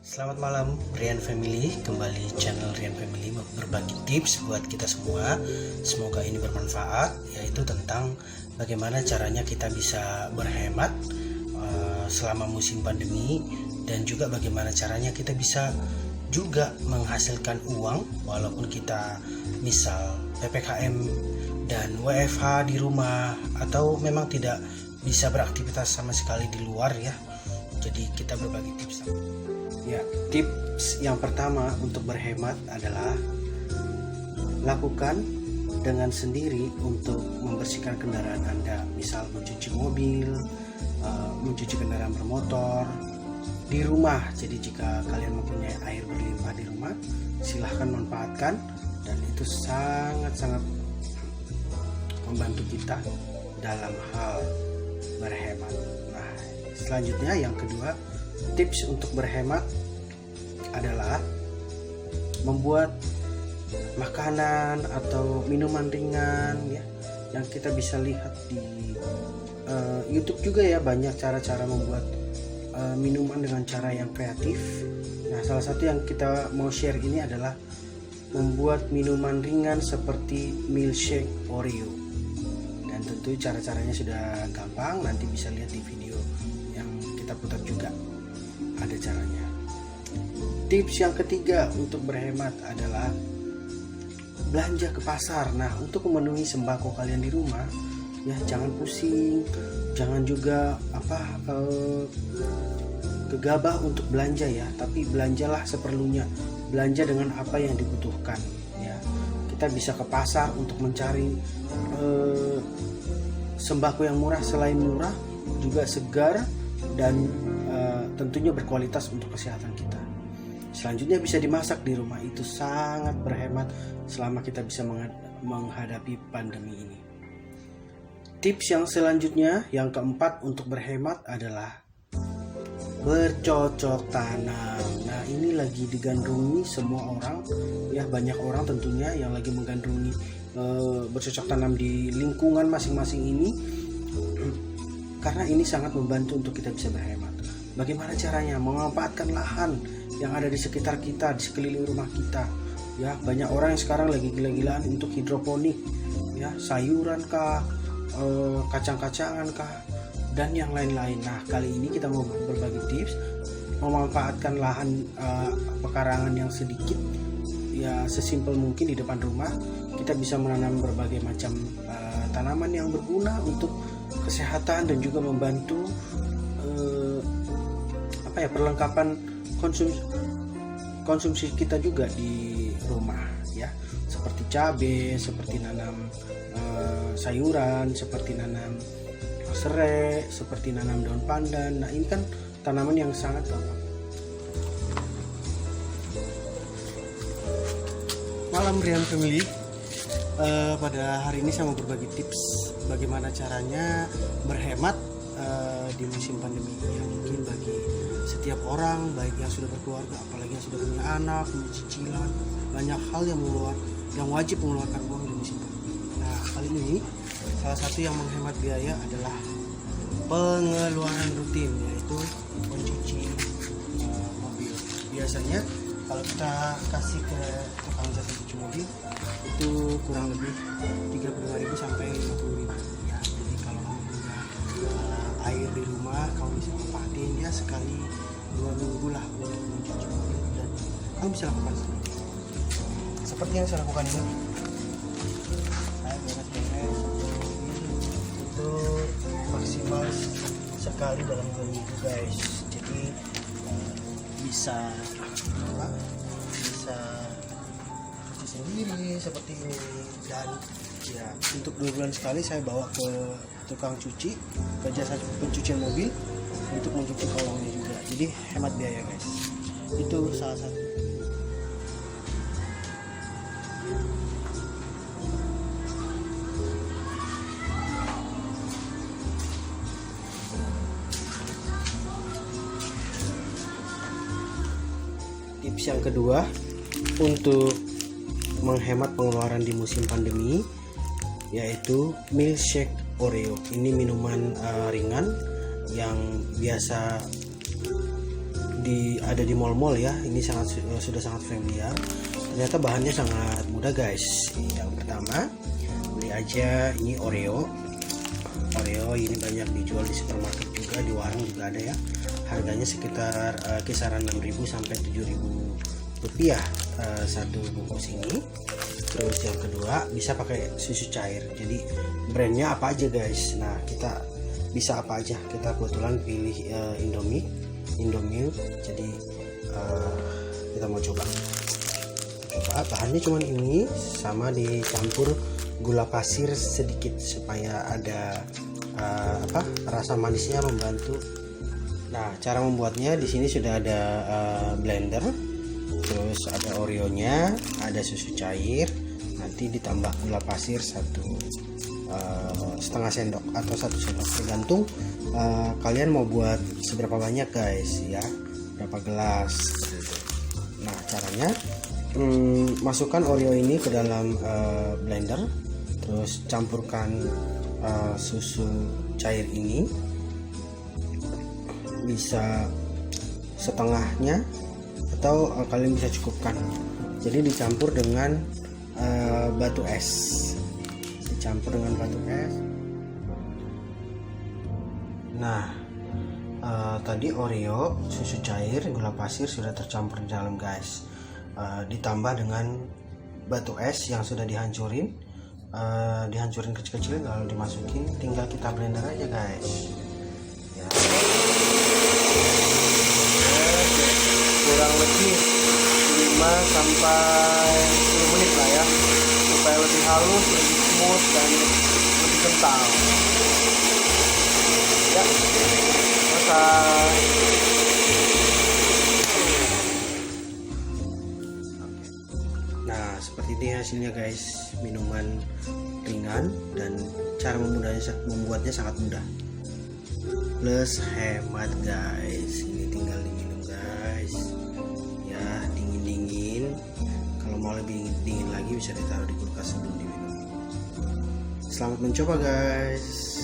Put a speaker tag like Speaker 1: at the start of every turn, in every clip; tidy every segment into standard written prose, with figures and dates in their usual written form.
Speaker 1: Selamat malam Rian Family, kembali channel Rian Family berbagi tips buat kita semua. Semoga ini bermanfaat, yaitu tentang bagaimana caranya kita bisa berhemat selama musim pandemi, dan juga bagaimana caranya kita bisa juga menghasilkan uang walaupun kita misal PPKM dan WFH di rumah, atau memang tidak bisa beraktivitas sama sekali di luar ya. Jadi kita berbagi tips. Ya, tips yang pertama untuk berhemat adalah lakukan dengan sendiri untuk membersihkan kendaraan Anda. Misal mencuci mobil, mencuci kendaraan bermotor di rumah. Jadi jika kalian mempunyai air berlimpah di rumah, silahkan manfaatkan, dan itu sangat-sangat membantu kita dalam hal berhemat. Nah, selanjutnya yang kedua, tips untuk berhemat adalah membuat makanan atau minuman ringan ya, yang kita bisa lihat di YouTube juga ya, banyak cara-cara membuat minuman dengan cara yang kreatif. Nah, salah satu yang kita mau share ini adalah membuat minuman ringan seperti milkshake Oreo. Dan tentu cara-caranya sudah gampang, nanti bisa lihat di video yang kita putar juga ada caranya. Tips yang ketiga untuk berhemat adalah belanja ke pasar. Nah, untuk memenuhi sembako kalian di rumah ya, jangan pusing, jangan juga gegabah untuk belanja ya, tapi belanjalah seperlunya, belanja dengan apa yang dibutuhkan ya. Kita bisa ke pasar untuk mencari sembako yang murah, selain murah juga segar dan tentunya berkualitas untuk kesehatan kita. Selanjutnya bisa dimasak di rumah, itu sangat berhemat selama kita bisa menghadapi pandemi ini. Tips yang selanjutnya, yang keempat untuk berhemat adalah bercocok tanam. Nah, ini lagi digandrungi semua orang ya, banyak orang tentunya yang lagi menggandrungi bercocok tanam di lingkungan masing-masing ini, karena ini sangat membantu untuk kita bisa berhemat. Bagaimana caranya? Memanfaatkan lahan yang ada di sekitar kita, di sekeliling rumah kita ya. Banyak orang yang sekarang lagi gila-gilaan untuk hidroponik ya, sayuran kah, kacang-kacangan kah, dan yang lain-lain. Nah, kali ini kita mau berbagi tips memanfaatkan lahan pekarangan yang sedikit ya, sesimpel mungkin di depan rumah. Kita bisa menanam berbagai macam tanaman yang berguna untuk kesehatan dan juga membantu perlengkapan konsumsi kita juga di rumah ya, seperti cabai, seperti nanam sayuran, seperti nanam serai, seperti nanam daun pandan. Nah, ini kan tanaman yang sangat gampang. Malam Rian Family, pada hari ini saya mau berbagi tips bagaimana caranya berhemat di musim pandemi yang mungkin bagi setiap orang, baik yang sudah berkeluarga, apalagi yang sudah punya anak, punya cicilan, banyak hal yang wajib mengeluarkan uang di musim pandemi. Nah, kali ini salah satu yang menghemat biaya adalah pengeluaran rutin, yaitu mencuci mobil. Biasanya kalau kita kasih ke tukang jasa cuci mobil itu kurang lebih 35.000 sampai 50.000 ya. Jadi kalau kamu punya air di rumah, kamu bisa manfaatin ya sekali 2 minggu lah untuk mencuci mobil, dan kamu bisa lakukan sendiri seperti yang saya lakukan ini. Saya beres-beres itu maksimal sekali dalam 2 minggu guys. Jadi bisa cuci sendiri seperti ini, dan ya untuk 2 bulan sekali saya bawa ke tukang cuci, ke jasa pencucian mobil untuk mencuci kolongnya juga. Jadi hemat biaya guys, itu salah satu. Tips yang kedua untuk menghemat pengeluaran di musim pandemi yaitu milkshake Oreo. Ini minuman ringan yang biasa ada di mall-mall ya. Ini sudah sangat familiar. Ternyata bahannya sangat mudah guys. Yang pertama, beli aja ini Oreo ini banyak dijual di supermarket juga, di warung juga ada ya. Harganya sekitar kisaran 6.000 sampai 7.000 rupiah satu bungkus ini. Terus yang kedua, bisa pakai susu cair. Jadi brandnya apa aja guys. Nah, kita bisa apa aja. Kita kebetulan pilih Indomilk. Jadi kita mau coba bahannya cuman ini, sama dicampur gula pasir sedikit supaya ada rasa manisnya membantu. Nah, cara membuatnya di sini sudah ada blender, terus ada Oreonya, ada susu cair, nanti ditambah gula pasir 1,5 sendok atau 1 sendok, tergantung kalian mau buat seberapa banyak guys ya, berapa gelas. Nah, caranya masukkan Oreo ini ke dalam blender, terus campurkan susu cair ini, bisa setengahnya atau kalian bisa cukupkan. Jadi dicampur dengan batu es, Nah, tadi Oreo, susu cair, gula pasir sudah tercampur di dalam guys. Ditambah dengan batu es yang sudah dihancurin kecil-kecil, lalu dimasukin, tinggal kita blender aja guys ya. Kurang lebih 5 sampai 10 menit lah ya, supaya lebih halus, lebih smooth, dan lebih kental ya. Selesai. Nah, seperti ini hasilnya guys. Minuman ringan dan cara membuatnya sangat mudah, plus hemat guys. Ini tinggal diminum guys ya, dingin. Kalau mau lebih dingin lagi bisa ditaruh di kulkas sebelum diminum. Selamat mencoba guys.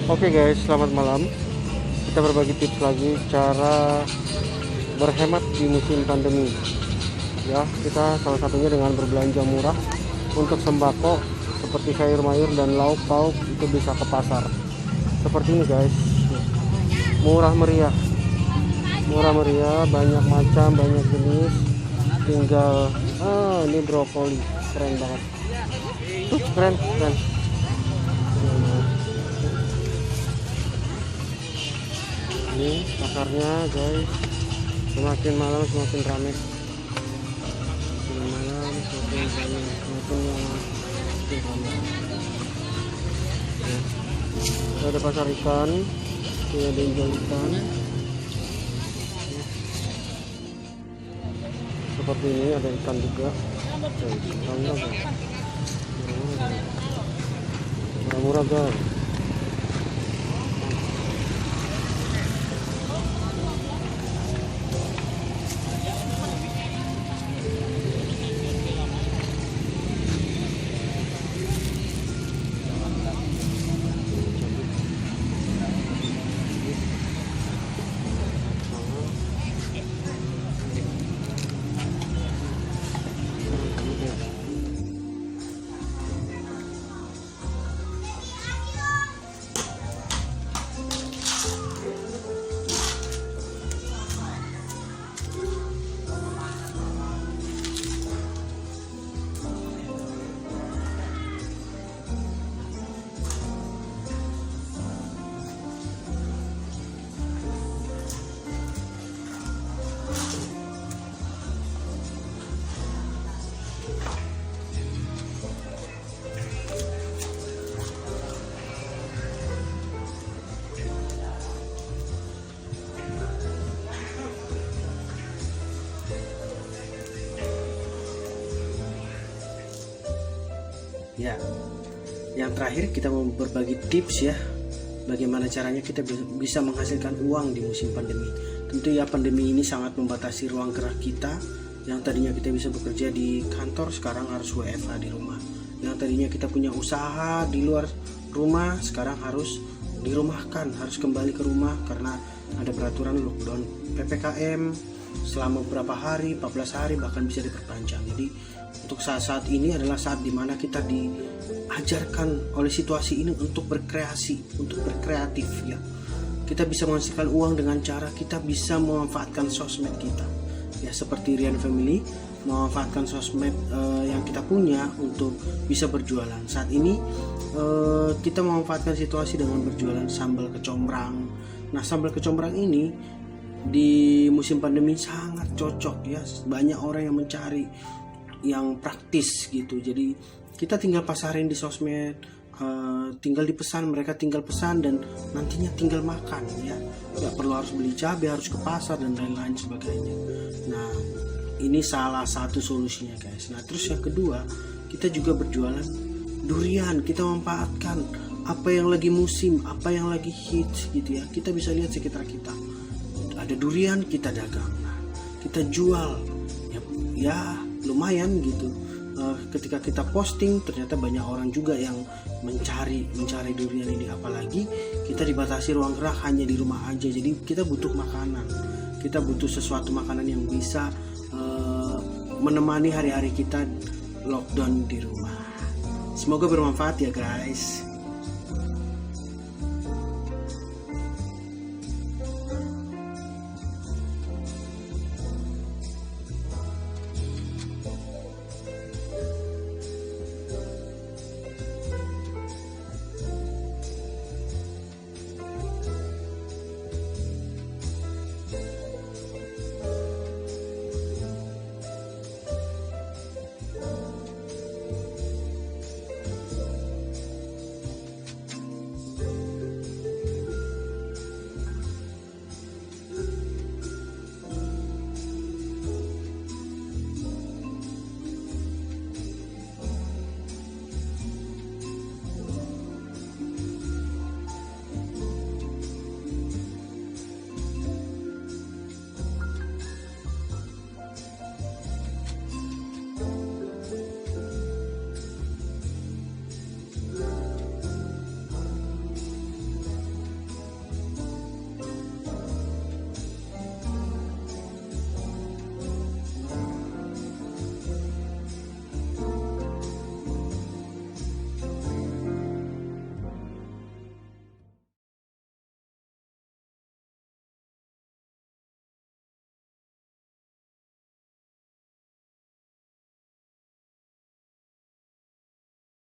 Speaker 1: Oke guys, selamat malam. Kita berbagi tips lagi cara berhemat di musim pandemi. Ya, kita salah satunya dengan berbelanja murah untuk sembako seperti sayur mayur dan lauk pauk, itu bisa ke pasar. Seperti ini guys. Murah meriah, banyak macam, banyak jenis. Tinggal ini brokoli, keren banget. Keren. Ini pasarnya guys, semakin malam semakin ramai, ya. Ada pasar ikan, ada jual ikan seperti ini, ada ikan juga. Murah guys. Ya, yang terakhir kita mau berbagi tips ya, bagaimana caranya kita bisa menghasilkan uang di musim pandemi. Tentu ya, pandemi ini sangat membatasi ruang gerak kita. Yang tadinya kita bisa bekerja di kantor, sekarang harus WFH di rumah. Yang tadinya kita punya usaha di luar rumah, sekarang harus dirumahkan, harus kembali ke rumah karena ada peraturan lockdown PPKM selama beberapa hari, 14 hari, bahkan bisa diperpanjang. Jadi untuk saat-saat ini adalah saat dimana kita diajarkan oleh situasi ini untuk berkreasi, untuk berkreatif ya. Kita bisa menghasilkan uang dengan cara kita bisa memanfaatkan sosmed kita ya, seperti Rian Family memanfaatkan sosmed yang kita punya untuk bisa berjualan. Saat ini kita memanfaatkan situasi dengan berjualan sambal kecombrang. Nah, sambal kecombrang ini di musim pandemi sangat cocok ya, banyak orang yang mencari yang praktis gitu. Jadi kita tinggal pasarin di sosmed, tinggal dipesan, mereka tinggal pesan dan nantinya tinggal makan ya, nggak perlu harus beli cabai, harus ke pasar dan lain-lain sebagainya. Nah, ini salah satu solusinya guys. Nah, terus yang kedua, kita juga berjualan durian. Kita memanfaatkan apa yang lagi musim, apa yang lagi hits gitu ya. Kita bisa lihat sekitar kita ada durian, kita dagang, nah, kita jual ya lumayan gitu. Ketika kita posting, ternyata banyak orang juga yang mencari durian ini. Apalagi kita dibatasi ruang gerak, hanya di rumah aja, jadi kita butuh makanan, kita butuh sesuatu makanan yang bisa menemani hari-hari kita lockdown di rumah. Semoga bermanfaat ya guys.